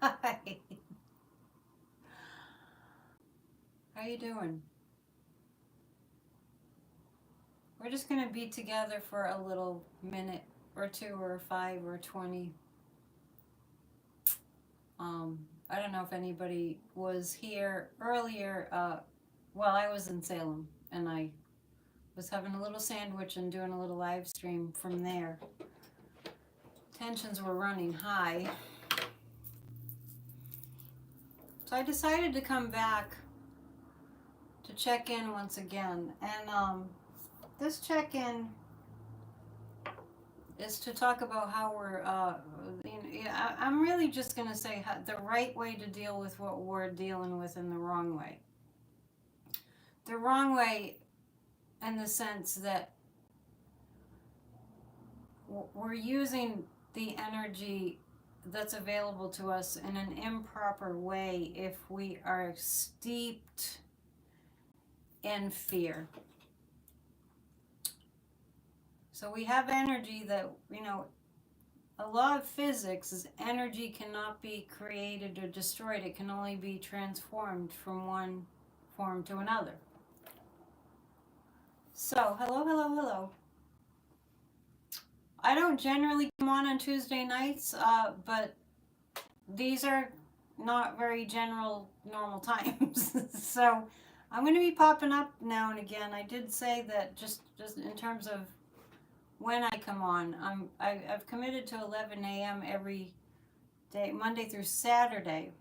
Hi. How you doing? We're just gonna be together for a little minute or two or 5 or 20. I don't know if anybody was here earlier. Well, I was in Salem and I was having a little sandwich and doing a little live stream from there. Tensions were running high. So I decided to come back to check in once again. And this check in is to talk about how we're, I'm really just going to say how, the right way to deal with what we're dealing with and the wrong way. The wrong way in the sense that we're using the energy that's available to us in an improper way if we are steeped in fear. So we have energy that, a law of physics is energy cannot be created or destroyed. It can only be transformed from one form to another. So, hello. I don't generally come on Tuesday nights, but these are not very normal times. So, I'm going to be popping up now and again. I did say that just in terms of when I come on, I've committed to 11 a.m. every day, Monday through Saturday.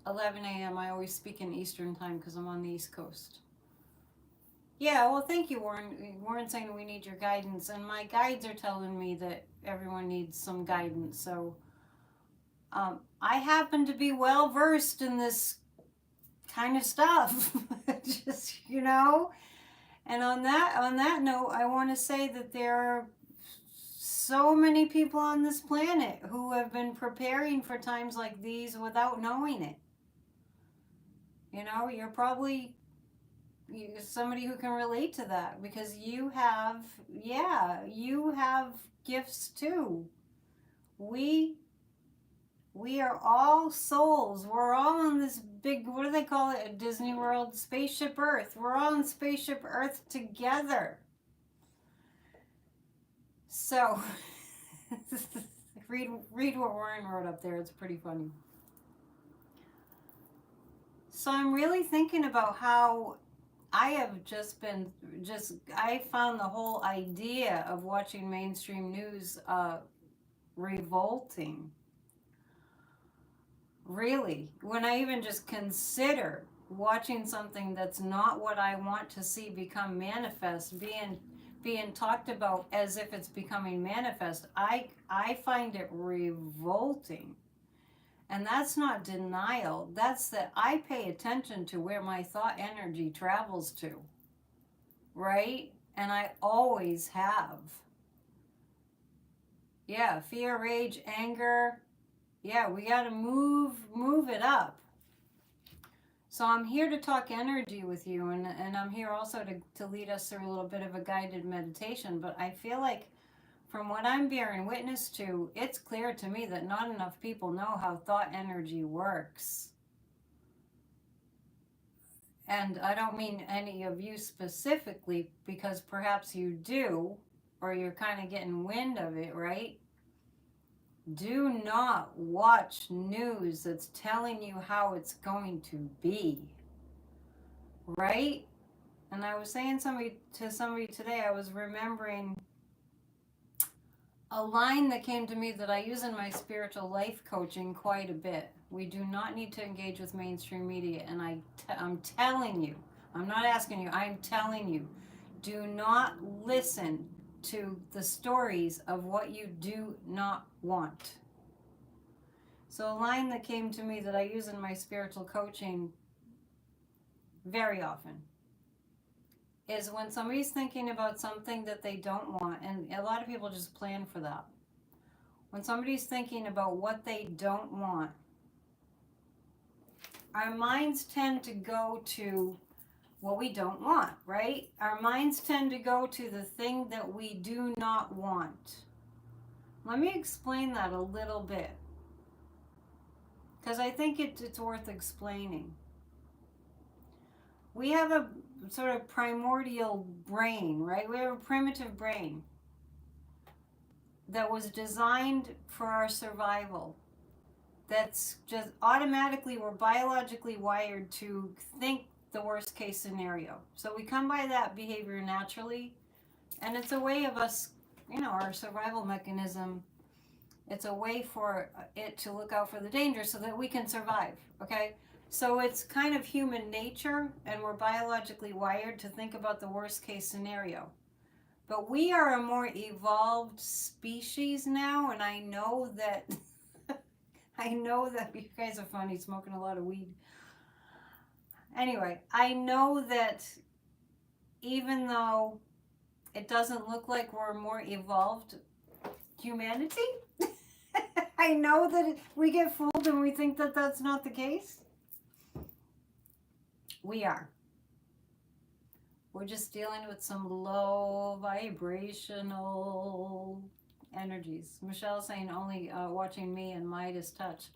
11 a.m. I always speak in Eastern time because I'm on the East Coast. Yeah, well, thank you, Warren. Warren's saying we need your guidance, and my guides are telling me that everyone needs some guidance. So I happen to be well versed in this kind of stuff. Just, And on that note, I want to say that there are so many people on this planet who have been preparing for times like these without knowing it. You're probably somebody who can relate to that because you have gifts too. We are all souls. We're all on this big, what do they call it at Disney World? Spaceship Earth. We're all on Spaceship Earth together. So, read what Warren wrote up there. It's pretty funny. So I'm really thinking about how I have I found the whole idea of watching mainstream news revolting. Really, when I even just consider watching something that's not what I want to see become manifest, being talked about as if it's becoming manifest, I find it revolting. And that's not denial. That's that I pay attention to where my thought energy travels to. Right? And I always have. Yeah, fear, rage, anger. Yeah, we got to move it up. So I'm here to talk energy with you, and I'm here also to lead us through a little bit of a guided meditation. But I feel like from what I'm bearing witness to, it's clear to me that not enough people know how thought energy works. And I don't mean any of you specifically, because perhaps you do, or you're kind of getting wind of it, right? Do not watch news that's telling you how it's going to be, right? And I was saying to somebody today, I was remembering a line that came to me that I use in my spiritual life coaching quite a bit. We do not need to engage with mainstream media. And I'm telling you, I'm not asking you, I'm telling you, do not listen to the stories of what you do not want. So a line that came to me that I use in my spiritual coaching very often is when somebody's thinking about something that they don't want, and a lot of people just plan for that. When somebody's thinking about what they don't want, our minds tend to go to what we don't want, right? Our minds tend to go to the thing that we do not want. Let me explain that a little bit. because I think it's worth explaining. We have a sort of primordial brain, right? We have a primitive brain that was designed for our survival. That's just automatically, we're biologically wired to think the worst case scenario. So we come by that behavior naturally, and it's a way of us, our survival mechanism. It's a way for it to look out for the danger so that we can survive, okay? So it's kind of human nature, and we're biologically wired to think about the worst case scenario. But we are a more evolved species now, and I know that I know that you guys are funny, smoking a lot of weed. Anyway, I know that even though it doesn't look like we're more evolved humanity, I know that we get fooled and we think that that's not the case. We are. We're just dealing with some low vibrational energies. Michelle's saying only watching me and Midas touch.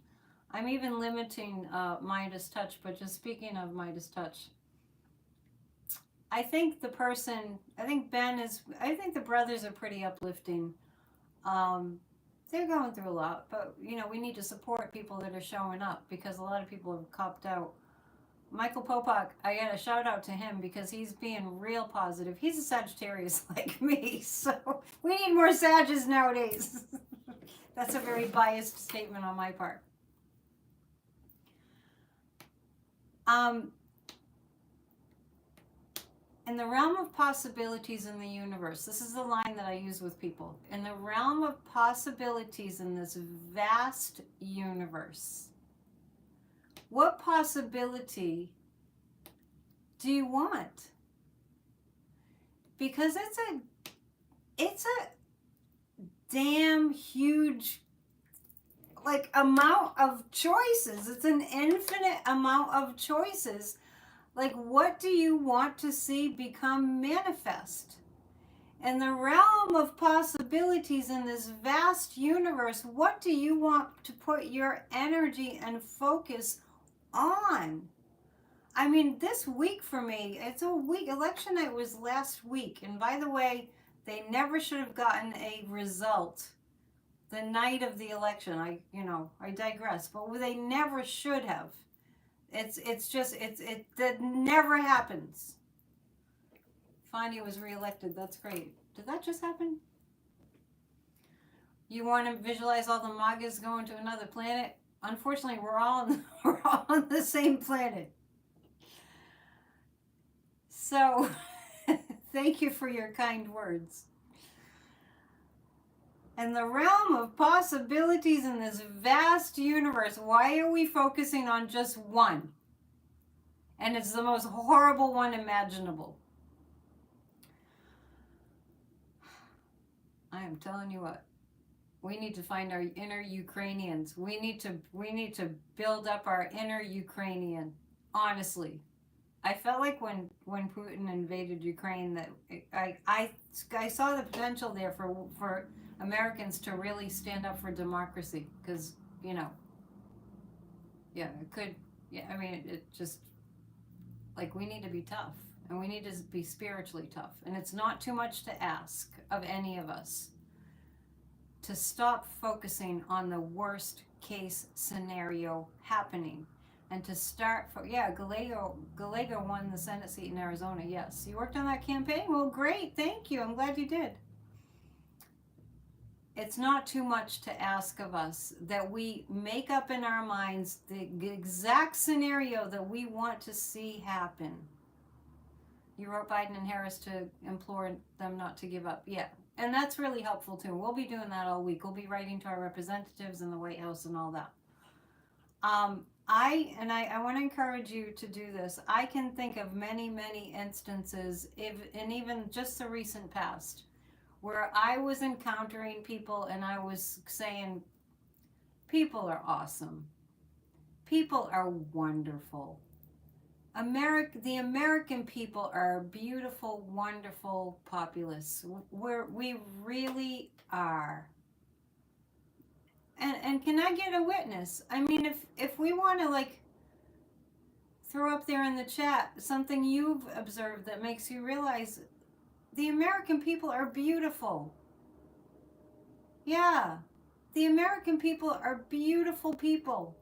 I'm even limiting Midas touch, but just speaking of Midas touch, I think Ben I think the brothers are pretty uplifting. They're going through a lot, but we need to support people that are showing up because a lot of people have copped out. Michael Popak, I got a shout out to him because he's being real positive. He's a Sagittarius like me, so we need more Sages nowadays. That's a very biased statement on my part. In the realm of possibilities in the universe, this is the line that I use with people. In the realm of possibilities in this vast universe, what possibility do you want? Because it's a damn huge amount of choices. It's an infinite amount of choices. Like, what do you want to see become manifest? In the realm of possibilities in this vast universe, what do you want to put your energy and focus on? I mean, this week for me, it's a week. Election night was last week. And by the way, they never should have gotten a result the night of the election. I digress, but they never should have. That never happens. Fondy was reelected. That's great. Did that just happen? You want to visualize all the MAGAs going to another planet? Unfortunately, we're all on the same planet. So, thank you for your kind words. In the realm of possibilities in this vast universe, why are we focusing on just one? And it's the most horrible one imaginable. I am telling you what. We need to find our inner Ukrainians. We need to build up our inner Ukrainian. Honestly, I felt like when Putin invaded Ukraine that I saw the potential there for Americans to really stand up for democracy because it could. Yeah, I mean it just we need to be tough and we need to be spiritually tough, and it's not too much to ask of any of us to stop focusing on the worst case scenario happening and to start Gallego won the Senate seat in Arizona. Yes, you worked on that campaign. Well, great, thank you. I'm glad you did. It's not too much to ask of us that we make up in our minds the exact scenario that we want to see happen. You wrote Biden and Harris to implore them not to give up. Yeah, and that's really helpful too. We'll be doing that all week. We'll be writing to our representatives in the White House and all that. I want to encourage you to do this. I can think of many, many instances, and even just the recent past, where I was encountering people and I was saying, people are awesome. People are wonderful. The American people are a beautiful, wonderful populace. We really are. And can I get a witness? I mean, if we want to like throw up there in the chat something you've observed that makes you realize the American people are beautiful. Yeah, the American people are beautiful people.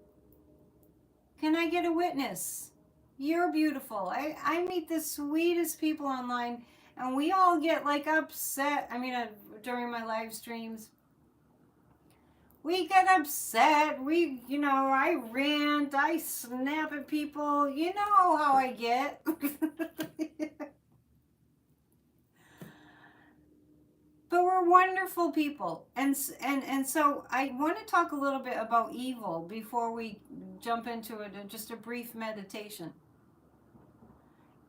Can I get a witness? You're beautiful. I meet the sweetest people online, and we all get like upset. I mean, during my live streams, we get upset. I rant, I snap at people. You know how I get. But we're wonderful people, and so I want to talk a little bit about evil before we jump into it. Just a brief meditation.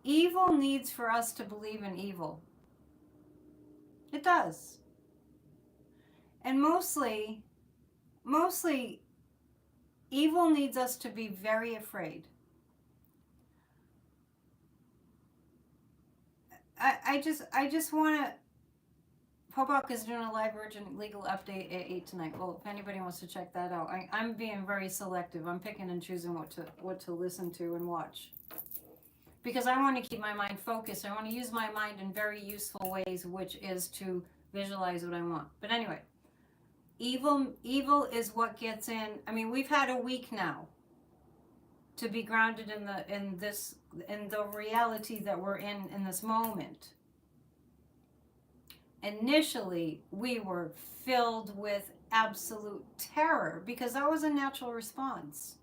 Evil needs for us to believe in evil. It does, and mostly, evil needs us to be very afraid. I just want to. Hobok is doing a live urgent legal update at 8 tonight. Well, if anybody wants to check that out, I'm being very selective. I'm picking and choosing what to listen to and watch. Because I want to keep my mind focused. I want to use my mind in very useful ways, which is to visualize what I want. But anyway, evil is what gets in. I mean, we've had a week now to be grounded in the reality that we're in this moment. Initially, we were filled with absolute terror because that was a natural response.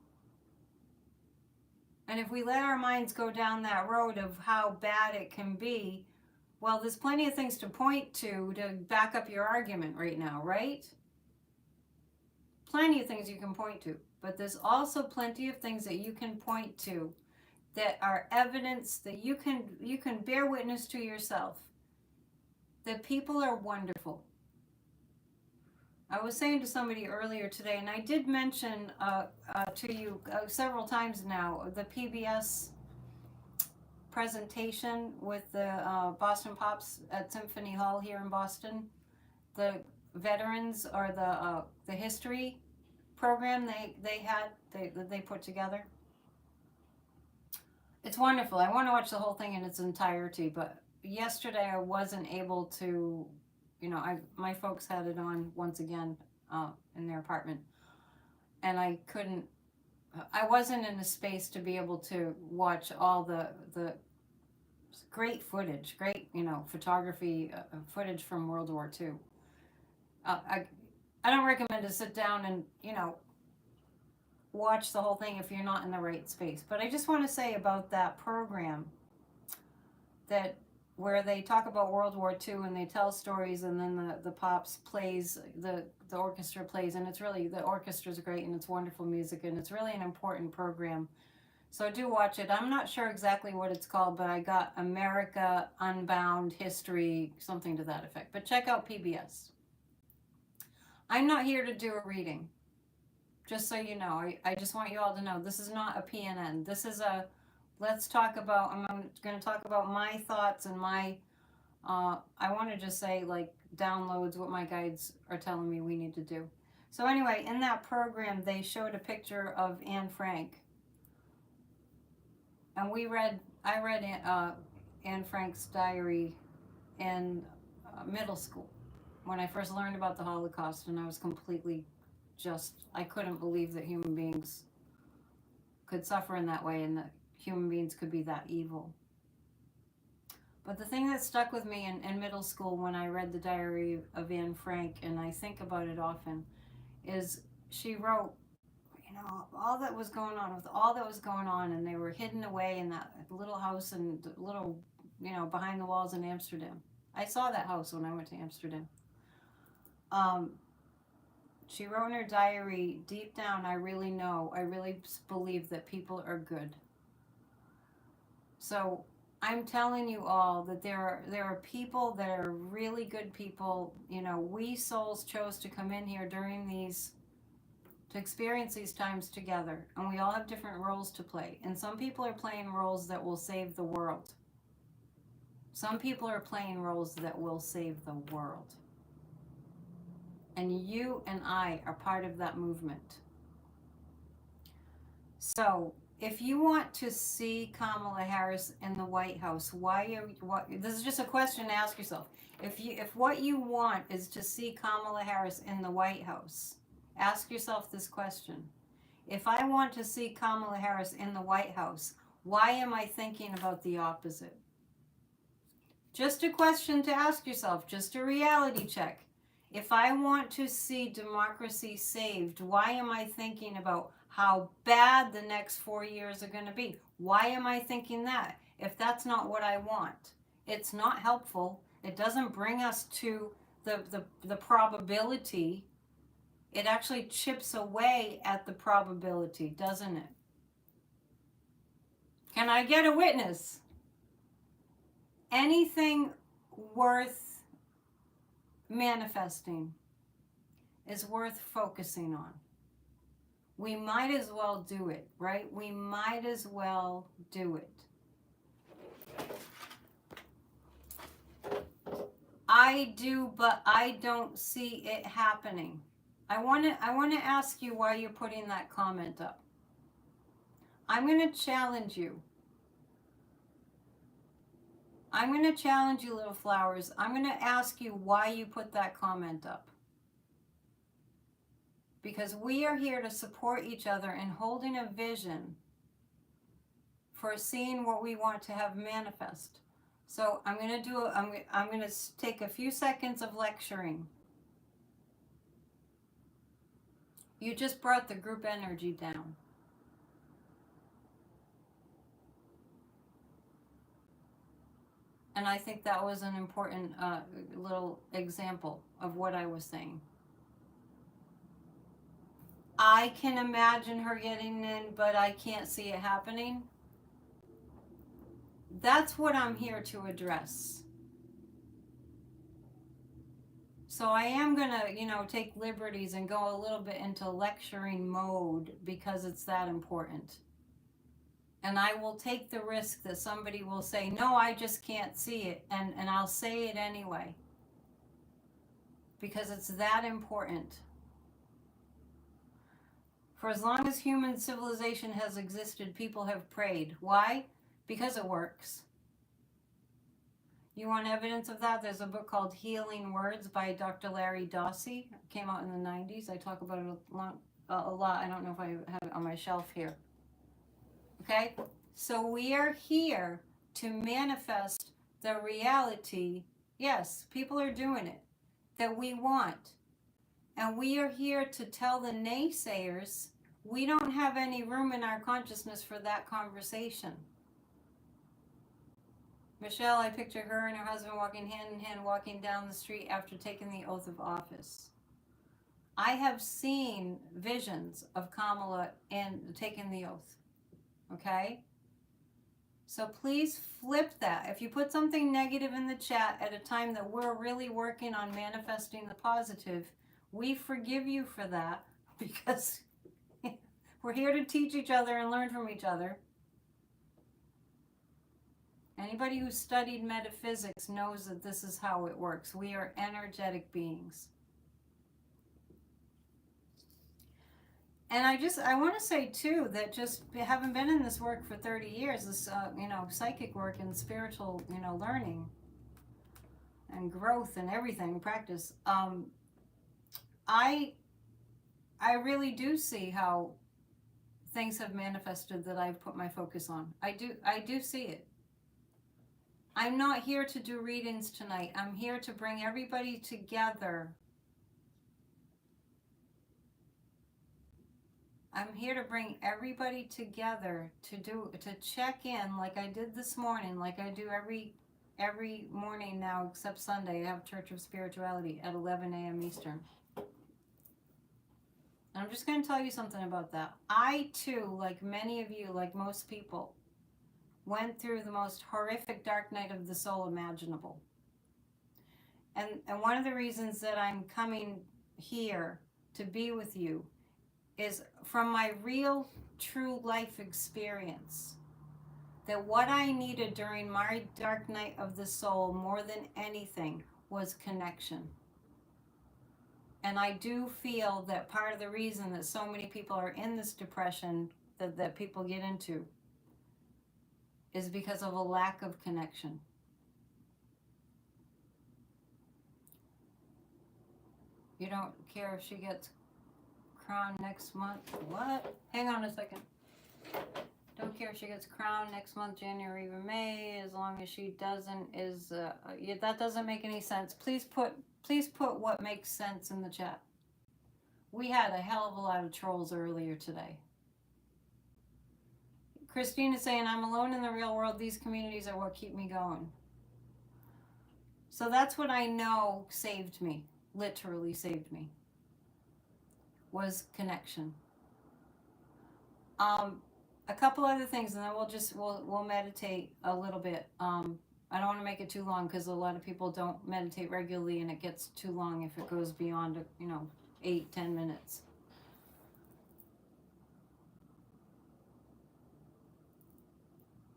And if we let our minds go down that road of how bad it can be, well, there's plenty of things to point to back up your argument right now, right? Plenty of things you can point to. But there's also plenty of things that you can point to that are evidence that you can bear witness to yourself. That people are wonderful. I was saying to somebody earlier today, and I did mention to you several times now, the PBS presentation with the Boston Pops at Symphony Hall here in Boston. The veterans or the history program they put together. It's wonderful. I want to watch the whole thing in its entirety, but yesterday I wasn't able to. My folks had it on once again in their apartment, and I couldn't. I wasn't in a space to be able to watch all the great footage, great photography footage from World War II. I don't recommend to sit down and watch the whole thing if you're not in the right space. But I just want to say about that program that where they talk about World War II and they tell stories, and then the Pops plays, the orchestra plays, and it's really, the orchestra's great and it's wonderful music and it's really an important program. So do watch it. I'm not sure exactly what it's called, but I got America Unbound History, something to that effect. But check out PBS. I'm not here to do a reading. Just so you know, I just want you all to know this is not a PNN. This is a let's talk about, I'm going to talk about my thoughts and my, I want to just say like downloads, what my guides are telling me we need to do. So anyway, in that program, they showed a picture of Anne Frank. And I read Anne Frank's diary in middle school when I first learned about the Holocaust, and I was completely I couldn't believe that human beings could suffer in that way and that human beings could be that evil. But the thing that stuck with me in middle school when I read the diary of Anne Frank, and I think about it often, is she wrote, all that was going on, and they were hidden away in that little house and little, behind the walls in Amsterdam. I saw that house when I went to Amsterdam. She wrote in her diary, deep down, I really believe that people are good. So I'm telling you all that there are people that are really good people. We souls chose to come in here to experience these times together. And we all have different roles to play. And some people are playing roles that will save the world. Some people are playing roles that will save the world. And you and I are part of that movement. So, if you want to see Kamala Harris in the White House, this is just a question to ask yourself. If what you want is to see Kamala Harris in the White House, ask yourself this question. If I want to see Kamala Harris in the White House, why am I thinking about the opposite? Just a question to ask yourself, just a reality check. If I want to see democracy saved, why am I thinking about how bad the next 4 years are going to be? Why am I thinking that? If that's not what I want, it's not helpful. It doesn't bring us to the probability. It actually chips away at the probability, doesn't it? Can I get a witness? Anything worth manifesting is worth focusing on. We might as well do it, right? We might as well do it. I do, but I don't see it happening. I want to ask you why you're putting that comment up. I'm going to challenge you. I'm going to challenge you, little flowers. I'm going to ask you why you put that comment up. Because we are here to support each other in holding a vision for seeing what we want to have manifest. So I'm going to take a few seconds of lecturing. You just brought the group energy down. And I think that was an important little example of what I was saying. I can imagine her getting in, but I can't see it happening. That's what I'm here to address. So I am going to, take liberties and go a little bit into lecturing mode because it's that important. And I will take the risk that somebody will say, no, I just can't see it. And I'll say it anyway. Because it's that important. For as long as human civilization has existed, people have prayed. Why? Because it works. You want evidence of that? There's a book called Healing Words by Dr. Larry Dossey. It came out in the 90s. I talk about it a lot. I don't know if I have it on my shelf here. Okay? So we are here to manifest the reality. Yes, people are doing it. That we want. And we are here to tell the naysayers we don't have any room in our consciousness for that conversation. Michelle, I picture her and her husband walking hand in hand, walking down the street after taking the oath of office. I have seen visions of Kamala and taking the oath. Okay? So please flip that. If you put something negative in the chat at a time that we're really working on manifesting the positive, we forgive you for that because we're here to teach each other and learn from each other. Anybody who studied metaphysics knows that this is how it works. We are energetic beings. And I want to say too that just having been in this work for 30 years, this psychic work and spiritual learning and growth and everything, practice. I really do see how things have manifested that I've put my focus on. I do see it. I'm not here to do readings tonight. I'm here to bring everybody together. I'm here to bring everybody together to check in like I did this morning, like I do every morning now except Sunday. I have Church of Spirituality at 11 a.m. Eastern. And I'm just going to tell you something about that. I too, like many of you, like most people, went through the most horrific dark night of the soul imaginable. And one of the reasons that I'm coming here to be with you is from my real, true life experience. That what I needed during my dark night of the soul more than anything was connection. And I do feel that part of the reason that so many people are in this depression that people get into is because of a lack of connection. You don't care if she gets crowned next month. What? Hang on a second. Don't care if she gets crowned next month, January or May, as long as she doesn't yeah, that doesn't make any sense. Please put what makes sense in the chat. We had a hell of a lot of trolls earlier today. Christine is saying, I'm alone in the real world. These communities are what keep me going. So that's what I know saved me, literally saved me, was connection. A couple other things, and then we'll meditate a little bit. I don't want to make it too long because a lot of people don't meditate regularly, and it gets too long if it goes beyond 8-10 minutes.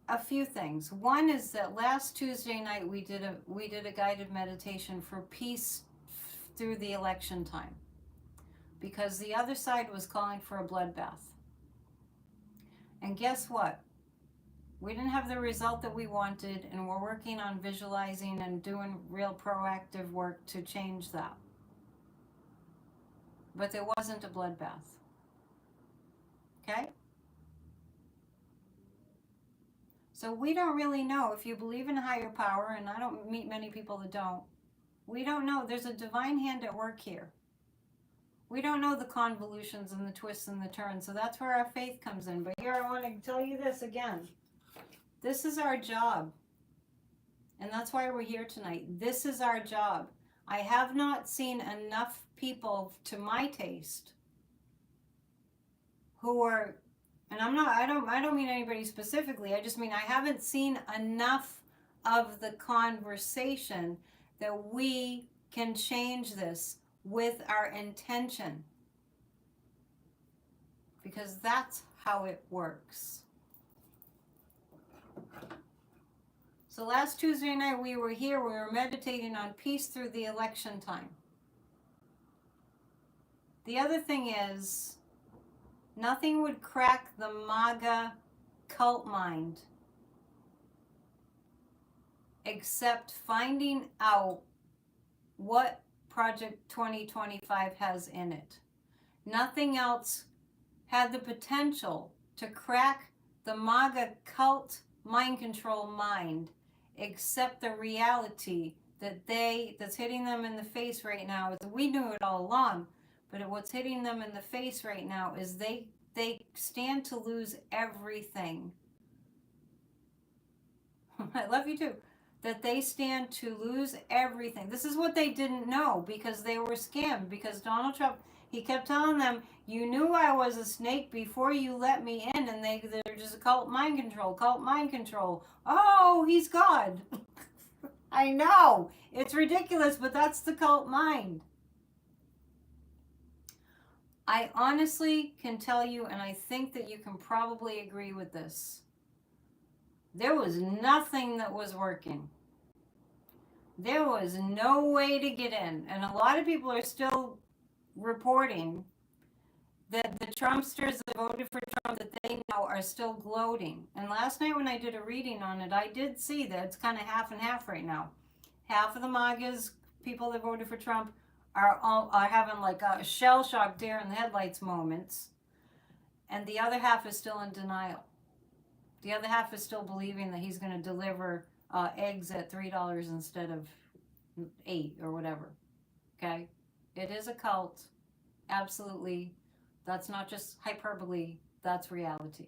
A few things. One is that last Tuesday night we did a guided meditation for peace through the election time, because the other side was calling for a bloodbath. And guess what? We didn't have the result that we wanted, and we're working on visualizing and doing real proactive work to change that. But there wasn't a bloodbath. Okay? So we don't really know. If you believe in a higher power, and I don't meet many people that don't, we don't know. There's a divine hand at work here. We don't know the convolutions and the twists and the turns, so that's where our faith comes in. But here I want to tell you this again. This is our job, and that's why we're here tonight. This is our job. I have not seen enough people, to my taste, who are, and I don't mean anybody specifically. I just mean I haven't seen enough of the conversation that we can change this with our intention, because that's how it works. So last Tuesday night we were here, we were meditating on peace through the election time. The other thing is, nothing would crack the MAGA cult mind except finding out what Project 2025 has in it. Nothing else had the potential to crack the MAGA cult mind control mind except the reality that's hitting them in the face right now. We knew it all along, but what's hitting them in the face right now is they stand to lose everything. I love you too. That they stand to lose everything. This is what they didn't know, because they were scammed. Because Donald Trump, he kept telling them, you knew I was a snake before you let me in, and they're just cult mind control. Oh, he's God. I know. It's ridiculous, but that's the cult mind. I honestly can tell you, and I think that you can probably agree with this, there was nothing that was working. There was no way to get in. And a lot of people are still reporting that the Trumpsters that voted for Trump, that they know are still gloating. And last night when I did a reading on it, I did see that it's kind of half and half right now. Half of the MAGAs, people that voted for Trump, are having like a shell shock, deer in the headlights moments. And the other half is still in denial. The other half is still believing that he's going to deliver eggs at $3 instead of $8 or whatever. Okay? It is a cult. Absolutely. That's not just hyperbole. That's reality.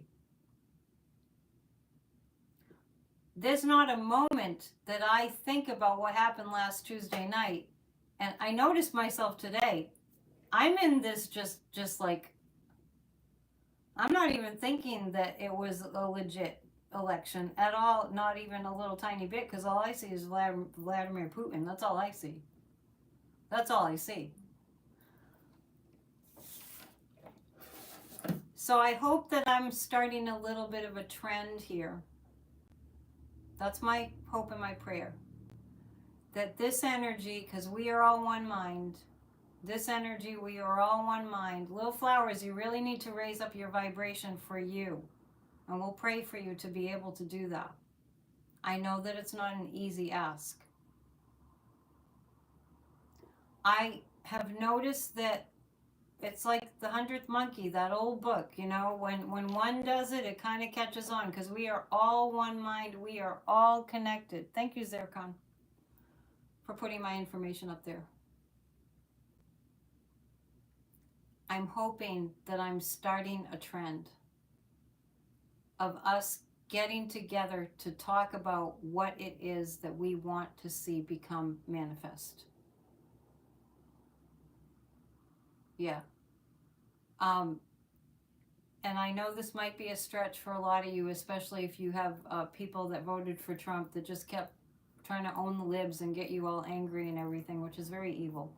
There's not a moment that I think about what happened last Tuesday night. And I noticed myself today. I'm in this just like, I'm not even thinking that it was a legit election at all, not even a little tiny bit, because all I see is Vladimir Putin. That's all I see. That's all I see. So I hope that I'm starting a little bit of a trend here. That's my hope and my prayer. That this energy, because we are all one mind, This energy, we are all one mind. Little flowers, you really need to raise up your vibration for you. And we'll pray for you to be able to do that. I know that it's not an easy ask. I have noticed that it's like the 100th monkey, that old book, you know, when one does it, it kind of catches on because we are all one mind. We are all connected. Thank you, Zircon, for putting my information up there. I'm hoping that I'm starting a trend of us getting together to talk about what it is that we want to see become manifest. Yeah. And I know this might be a stretch for a lot of you, especially if you have people that voted for Trump that just kept trying to own the libs and get you all angry and everything, which is very evil.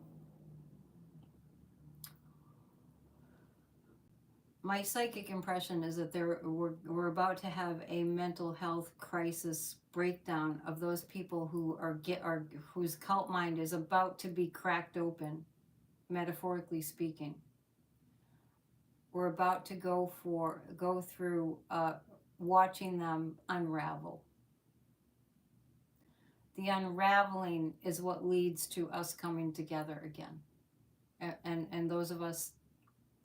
My psychic impression is that we're about to have a mental health crisis breakdown of those people who are whose cult mind is about to be cracked open, metaphorically speaking. We're about to go through watching them unravel. The unraveling is what leads to us coming together again. And those of us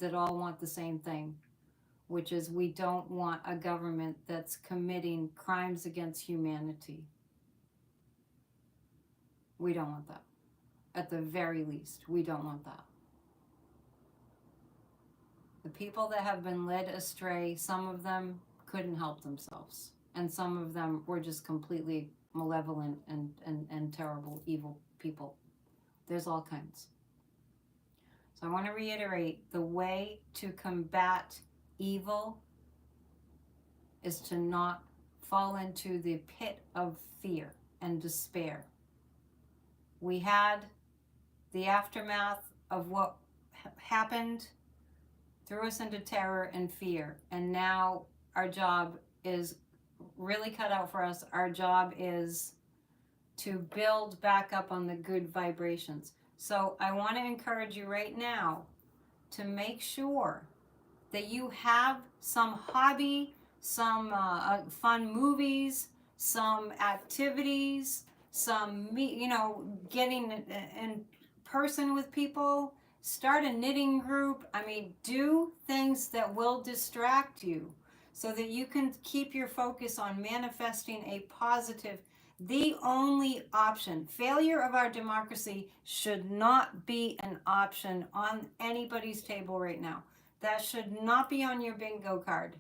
that all want the same thing, which is we don't want a government that's committing crimes against humanity. We don't want that. At the very least, we don't want that. The people that have been led astray, some of them couldn't help themselves. And some of them were just completely malevolent and terrible, evil people. There's all kinds. So I want to reiterate, the way to combat evil is to not fall into the pit of fear and despair. We had the aftermath of what happened, threw us into terror and fear, and now our job is really cut out for us. Our job is to build back up on the good vibrations. So I want to encourage you right now to make sure that you have some hobby, some fun movies, some activities, some, getting in person with people, start a knitting group. I mean, do things that will distract you so that you can keep your focus on manifesting a positive. The only option, failure of our democracy should not be an option on anybody's table right now. That should not be on your bingo card.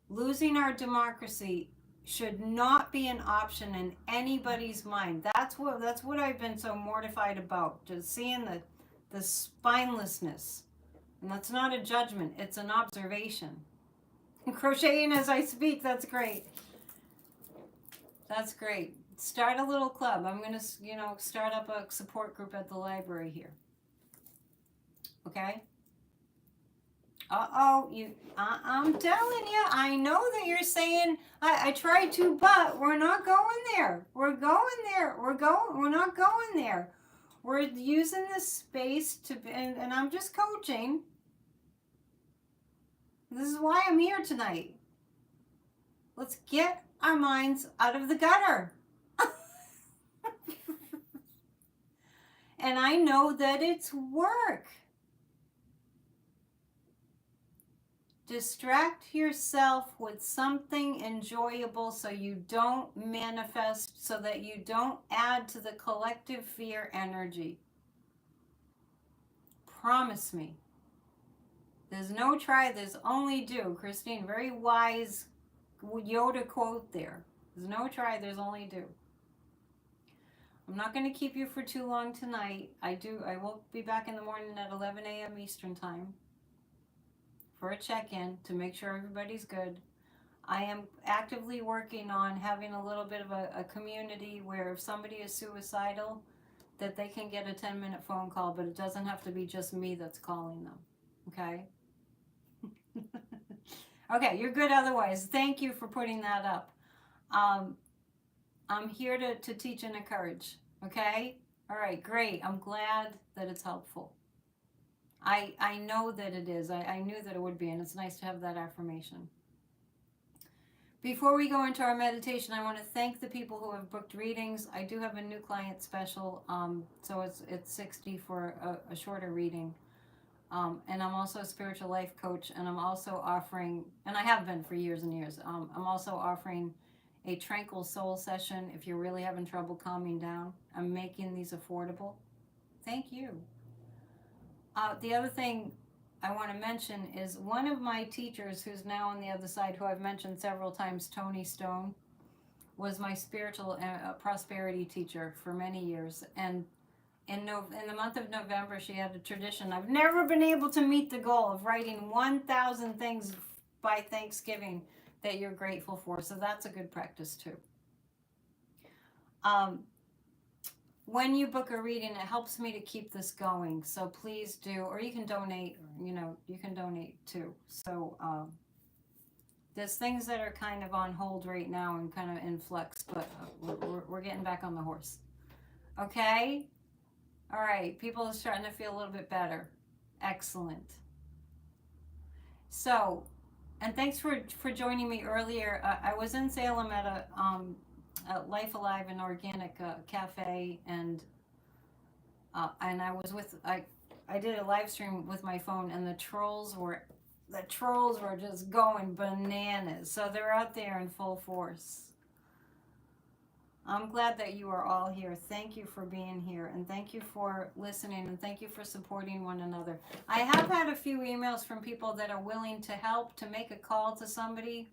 Losing our democracy should not be an option in anybody's mind. That's what I've been so mortified about, just seeing the spinelessness. And that's not a judgment, it's an observation. Crocheting as I speak, that's great. That's great. Start a little club. I'm going to, start up a support group at the library here. Okay? I'm telling you, I know that you're saying, I tried to, but we're not going there. We're going there. We're not going there. We're using this space to, and I'm just coaching. This is why I'm here tonight. Let's get our minds out of the gutter. And I know that it's work. Distract yourself with something enjoyable so you don't manifest, so that you don't add to the collective fear energy. Promise me. There's no try, there's only do. Christine, very wise Yoda quote there. There's no try, there's only do. I'm not going to keep you for too long tonight. I will be back in the morning at 11 a.m. Eastern time for a check-in to make sure everybody's good. I am actively working on having a little bit of a community where if somebody is suicidal, that they can get a 10-minute phone call, but it doesn't have to be just me that's calling them. Okay? Okay, you're good otherwise. Thank you for putting that up. I'm here to teach and encourage, okay? All right, great. I'm glad that it's helpful. I know that it is. I knew that it would be, and it's nice to have that affirmation. Before we go into our meditation, I want to thank the people who have booked readings. I do have a new client special, so it's 60 for a shorter reading. And I'm also a spiritual life coach, and I'm also offering, and I have been for years and years. I'm also offering a tranquil soul session if you're really having trouble calming down. I'm making these affordable. Thank you. The other thing I want to mention is one of my teachers, who's now on the other side, who I've mentioned several times, Tony Stone, was my spiritual prosperity teacher for many years. And in the month of November, she had a tradition. I've never been able to meet the goal of writing 1,000 things by Thanksgiving that you're grateful for. So that's a good practice too. Um, when you book a reading, it helps me to keep this going. So please do, or you can donate. You can donate too. So there's things that are kind of on hold right now and kind of in flux, but we're getting back on the horse. Okay. All right, people are starting to feel a little bit better. Excellent. So, and thanks for joining me earlier. I was in Salem at a Life Alive and Organic cafe, and I did a live stream with my phone, and the trolls were just going bananas. So they're out there in full force. I'm glad that you are all here. Thank you for being here, and thank you for listening, and thank you for supporting one another. I have had a few emails from people that are willing to help, to make a call to somebody.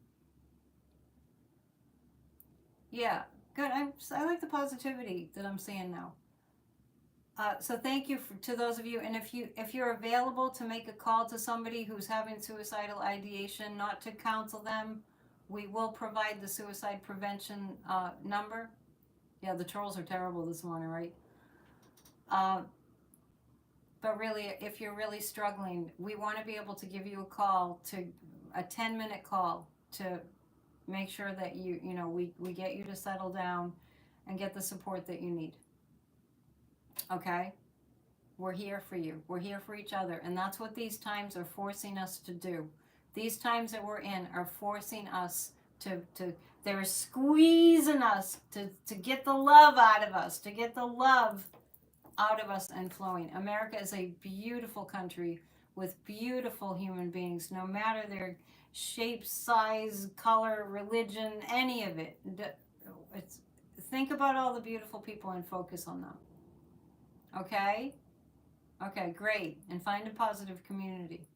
Yeah, good. I like the positivity that I'm seeing now. So thank you to those of you, and if you're available to make a call to somebody who's having suicidal ideation, not to counsel them, we will provide the suicide prevention number. Yeah, the trolls are terrible this morning, right? Uh, but really, if you're really struggling, we want to be able to give you a call, to a 10-minute call, to make sure that we get you to settle down and get the support that you need. Okay? We're here for you. We're here for each other. And that's what these times are forcing us to do. These times that we're in are forcing us to they're squeezing us to get the love out of us, to get the love out of us and flowing. America is a beautiful country with beautiful human beings, no matter their shape, size, color, religion, any of it. It's, think about all the beautiful people and focus on them. Okay? Okay, great. And find a positive community.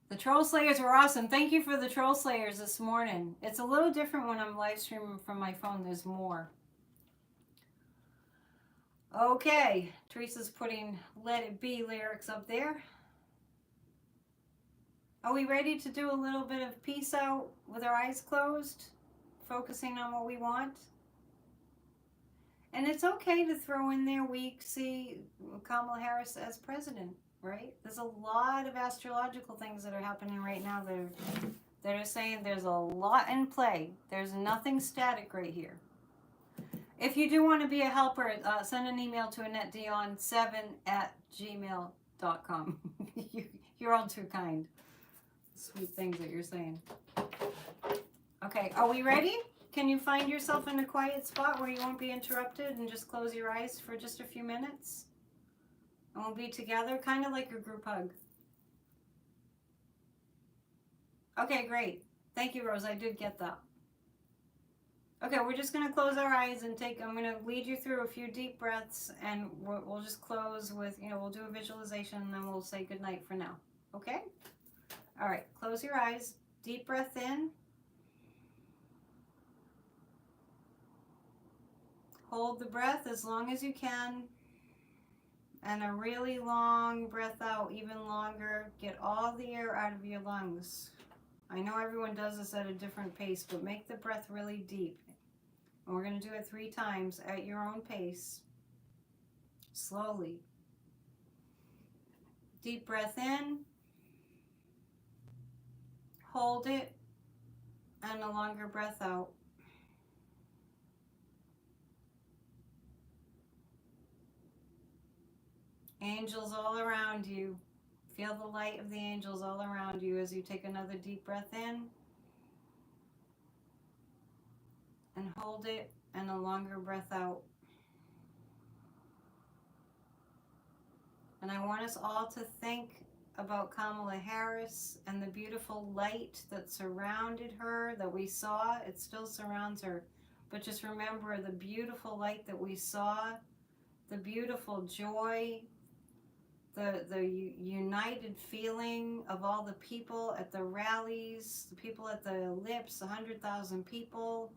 The Troll Slayers were awesome. Thank you for the Troll Slayers this morning. It's a little different when I'm live streaming from my phone. There's more. Okay, Teresa's putting Let It Be lyrics up there. Are we ready to do a little bit of peace out with our eyes closed, focusing on what we want? And it's okay to throw in there, we see Kamala Harris as president, right? There's a lot of astrological things that are happening right now that are saying there's a lot in play. There's nothing static right here. If you do want to be a helper, send an email to AnnetteDion7@gmail.com. You're all too kind. Sweet things that you're saying. Okay, are we ready? Can you find yourself in a quiet spot where you won't be interrupted, and just close your eyes for just a few minutes? And we'll be together, kind of like a group hug. Okay, great. Thank you, Rose. I did get that. Okay, we're just going to close our eyes and I'm going to lead you through a few deep breaths, and we'll just close with, we'll do a visualization, and then we'll say goodnight for now. Okay? All right, close your eyes. Deep breath in. Hold the breath as long as you can. And a really long breath out, even longer. Get all the air out of your lungs. I know everyone does this at a different pace, but make the breath really deep. And we're going to do it 3 times at your own pace. Slowly. Deep breath in. Hold it. And a longer breath out. Angels all around you. Feel the light of the angels all around you as you take another deep breath in and hold it, and a longer breath out. And I want us all to think about Kamala Harris and the beautiful light that surrounded her, that we saw. It still surrounds her. But just remember the beautiful light that we saw, the beautiful joy, the united feeling of all the people at the rallies, the people at the lips, 100,000 people,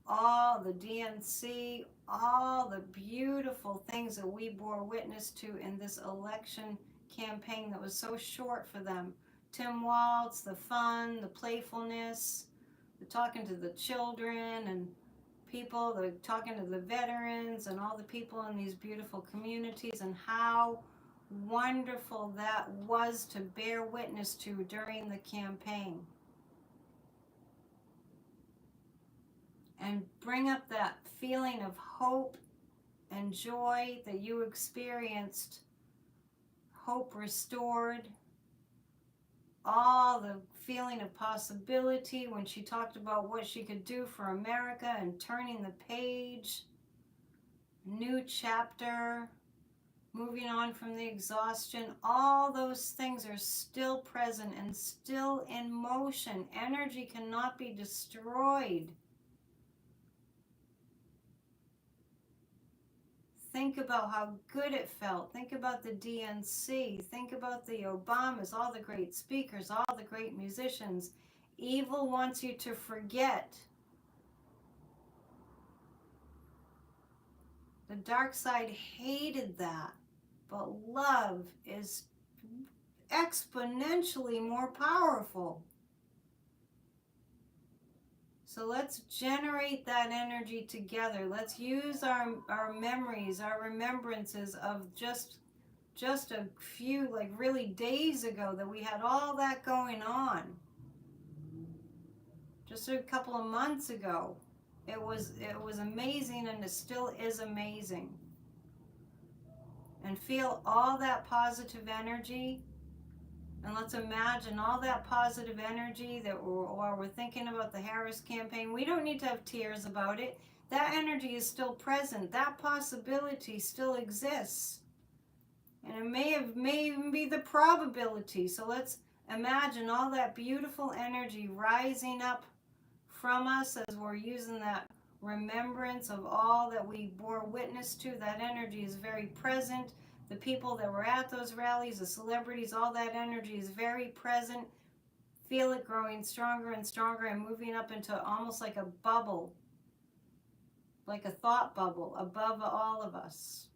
all the DNC, all the beautiful things that we bore witness to in this election campaign that was so short for them. Tim Waltz, the fun, the playfulness, the talking to the children and people, the talking to the veterans and all the people in these beautiful communities, and how wonderful that was to bear witness to during the campaign. And bring up that feeling of hope and joy that you experienced, hope restored, all the feeling of possibility when she talked about what she could do for America and turning the page, new chapter, moving on from the exhaustion. All those things are still present and still in motion. Energy cannot be destroyed. Think about how good it felt. Think about the DNC. Think about the Obamas, all the great speakers, all the great musicians. Evil wants you to forget. The dark side hated that. But love is exponentially more powerful. So let's generate that energy together. Let's use our memories, our remembrances of just a few, like really days ago, that we had all that going on. Just a couple of months ago. It was amazing, and it still is amazing. And feel all that positive energy. And let's imagine all that positive energy that while we're thinking about the Harris campaign, we don't need to have tears about it. That energy is still present. That possibility still exists. And it may even be the probability. So let's imagine all that beautiful energy rising up from us as we're using that remembrance of all that we bore witness to. That energy is very present. The people that were at those rallies, the celebrities, all that energy is very present. Feel it growing stronger and stronger and moving up into almost like a bubble, like a thought bubble above all of us.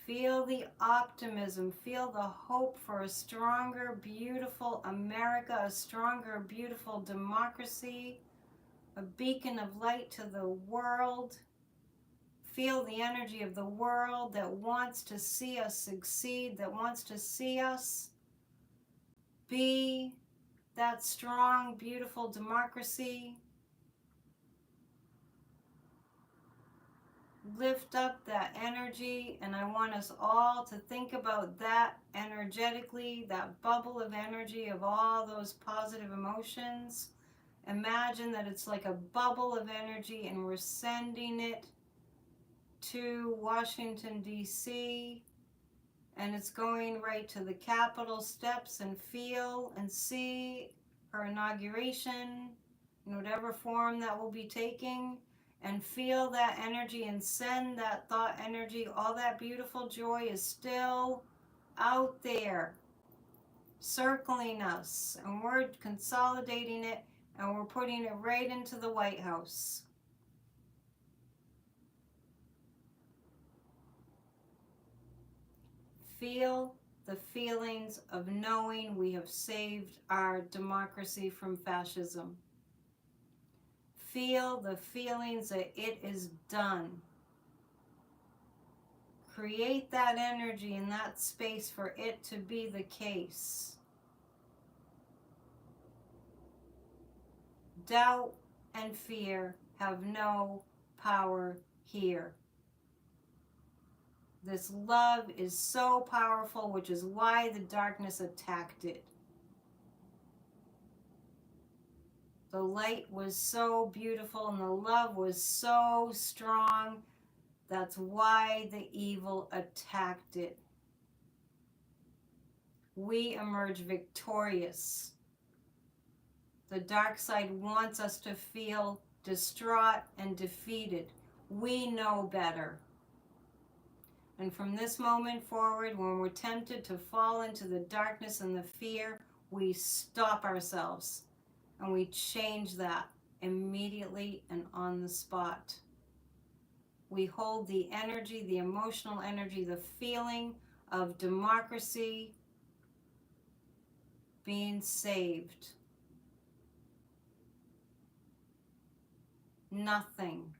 Feel the optimism, feel the hope for a stronger, beautiful America, a stronger, beautiful democracy, a beacon of light to the world. Feel the energy of the world that wants to see us succeed, that wants to see us be that strong, beautiful democracy. Lift up that energy, and I want us all to think about that energetically, that bubble of energy of all those positive emotions. Imagine that it's like a bubble of energy, and we're sending it to Washington, D.C., and it's going right to the Capitol steps, and feel and see her inauguration in whatever form that will be taking, and feel that energy and send that thought energy. All that beautiful joy is still out there circling us, and we're consolidating it, and we're putting it right into the White House. Feel the feelings of knowing we have saved our democracy from fascism. Feel the feelings that it is done. Create that energy in that space for it to be the case. Doubt and fear have no power here. This love is so powerful, which is why the darkness attacked it. The light was so beautiful and the love was so strong. That's why the evil attacked it. We emerge victorious. The dark side wants us to feel distraught and defeated. We know better. And from this moment forward, when we're tempted to fall into the darkness and the fear, we stop ourselves and we change that immediately and on the spot. We hold the energy, the emotional energy, the feeling of democracy being saved. Nothing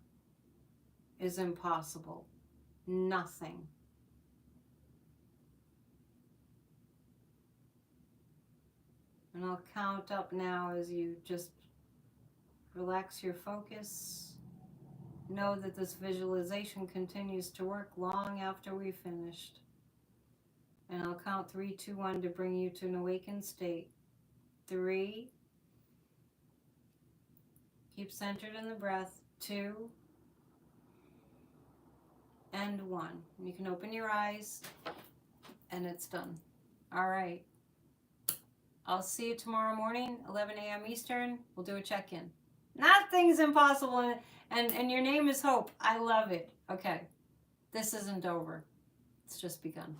is impossible. Nothing. And I'll count up now as you just relax your focus. Know that this visualization continues to work long after we've finished. And I'll count 3, 2, 1 to bring you to an awakened state. 3. Keep centered in the breath. 2. And 1. You can open your eyes and it's done. All right. I'll see you tomorrow morning, 11 a.m. Eastern. We'll do a check-in. Nothing's impossible, and your name is Hope. I love it. Okay. This isn't over. It's just begun.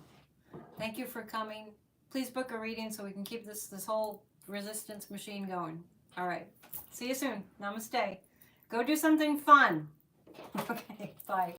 Thank you for coming. Please book a reading so we can keep this whole resistance machine going. All right. See you soon. Namaste. Go do something fun. Okay. Bye.